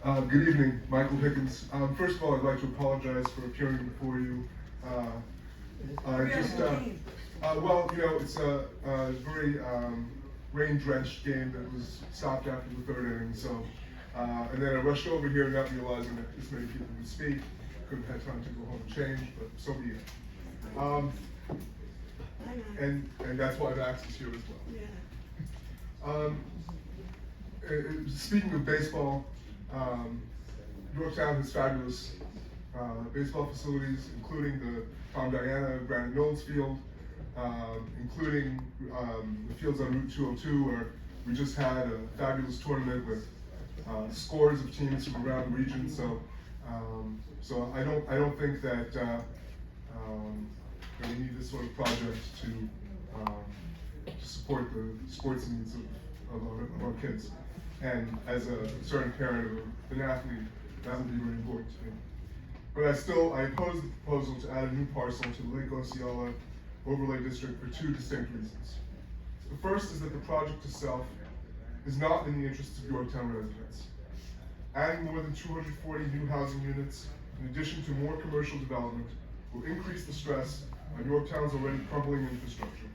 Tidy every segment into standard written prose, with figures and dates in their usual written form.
Good evening, Michael Higgins. First of all, I'd like to apologize for appearing before you. Well, it's a very rain-drenched game that was stopped after the third inning. So, and then I rushed over here not realizing that this many people would speak. Couldn't have time to go home and change, but so be it. And that's why Max is here as well. Speaking of baseball, Yorktown has fabulous baseball facilities, including the Tom Diana Granite Knolls Field, including the fields on Route 202, where we just had a fabulous tournament with scores of teams from around the region. So I don't think that we need this sort of project to support the sports needs of our kids. And as a certain parent of an athlete, that would be very important to me. But I oppose the proposal to add a new parcel to the Lake Osceola Overlay District for two distinct reasons. The first is that the project itself is not in the interests of Yorktown residents. Adding more than 240 new housing units, in addition to more commercial development, will increase the stress on Yorktown's already crumbling infrastructure.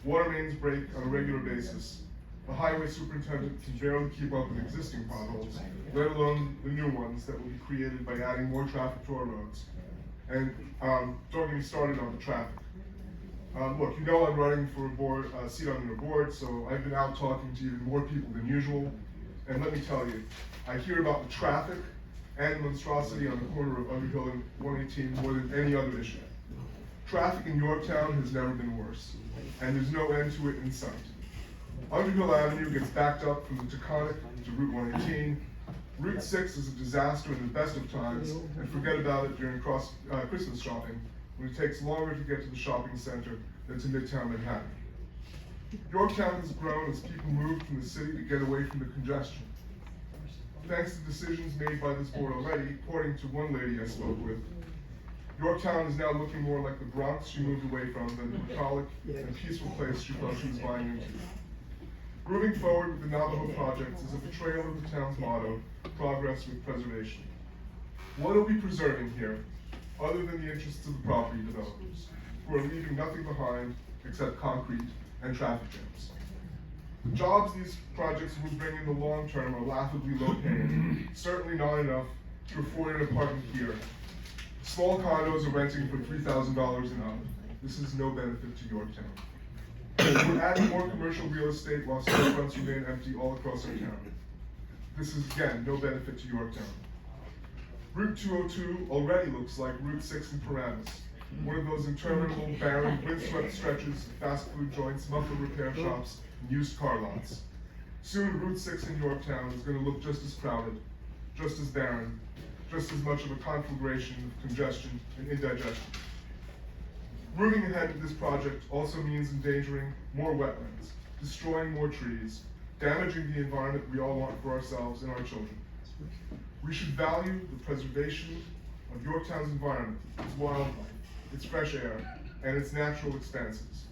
Water mains break on a regular basis. The highway superintendent can barely keep up with existing potholes, let alone the new ones that will be created by adding more traffic to our roads. And don't get me started on the traffic. Look, I'm running for a seat on your board, so I've been out talking to even more people than usual. And let me tell you, I hear about the traffic and the monstrosity on the corner of Underhill and 118 more than any other issue. Traffic in Yorktown has never been worse, and there's no end to it in sight. Underhill Avenue gets backed up from the Taconic to Route 118. Route 6 is a disaster in the best of times, and forget about it during Christmas shopping, when it takes longer to get to the shopping center than to Midtown Manhattan. Yorktown has grown as people moved from the city to get away from the congestion. Thanks to decisions made by this board already, according to one lady I spoke with, Yorktown is now looking more like the Bronx she moved away from than the bucolic and peaceful place she thought she was buying into. Moving forward with the Navajo projects is a betrayal of the town's motto, progress with preservation. What are we preserving here, other than the interests of the property developers, who are leaving nothing behind except concrete and traffic jams? The jobs these projects will bring in the long term are laughably low paying, certainly not enough to afford an apartment here. Small condos are renting for $3,000 an hour. This is no benefit to Yorktown. We're adding more commercial real estate while storefronts remain empty all across our town. This is, again, no benefit to Yorktown. Route 202 already looks like Route 6 in Paramus, one of those interminable, barren, windswept stretches of fast food joints, muffler repair shops, and used car lots. Soon, Route 6 in Yorktown is going to look just as crowded, just as barren, just as much of a conflagration of congestion and indigestion. Moving ahead with this project also means endangering more wetlands, destroying more trees, damaging the environment we all want for ourselves and our children. We should value the preservation of Yorktown's environment, its wildlife, its fresh air, and its natural expanses.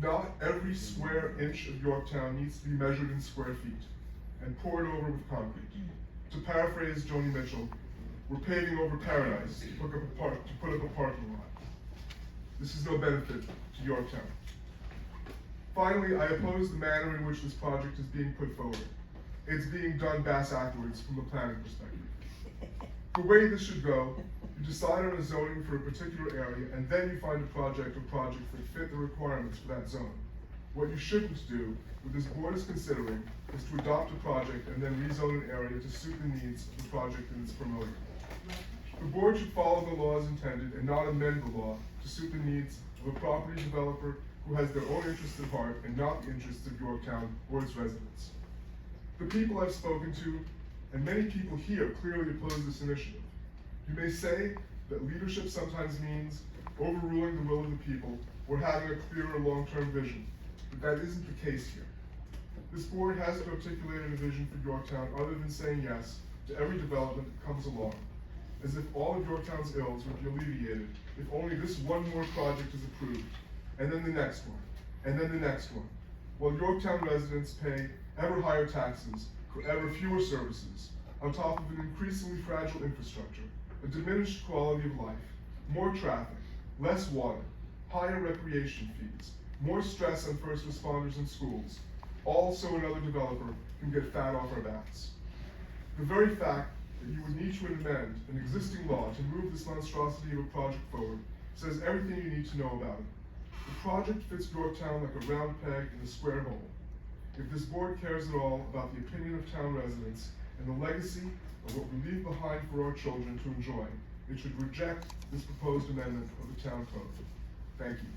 Not every square inch of Yorktown needs to be measured in square feet and poured over with concrete. To paraphrase Joni Mitchell, we're paving over paradise to put up a parking lot. This is no benefit to Yorktown. Finally, I oppose the manner in which this project is being put forward. It's being done bass-backwards from a planning perspective. The way this should go, you decide on a zoning for a particular area, and then you find a project or projects that fit the requirements for that zone. What you shouldn't do, what this board is considering, is to adopt a project and then rezone an area to suit the needs of the project that it's promoting. The board should follow the law as intended and not amend the law to suit the needs of a property developer who has their own interests at heart and not the interests of Yorktown or its residents. The people I've spoken to, and many people here, clearly oppose this initiative. You may say that leadership sometimes means overruling the will of the people or having a clearer long-term vision, but that isn't the case here. This board hasn't articulated a vision for Yorktown other than saying yes to every development that comes along, as if all of Yorktown's ills would be alleviated if only this one more project is approved, and then the next one, and then the next one, while Yorktown residents pay ever higher taxes for ever fewer services, on top of an increasingly fragile infrastructure, a diminished quality of life, more traffic, less water, higher recreation fees, more stress on first responders and schools, all so another developer can get fat off our backs. The very fact that you would need to amend an existing law to move this monstrosity of a project forward says everything you need to know about it. The project fits Yorktown like a round peg in a square hole. If this board cares at all about the opinion of town residents and the legacy of what we leave behind for our children to enjoy, it should reject this proposed amendment of the town code. Thank you.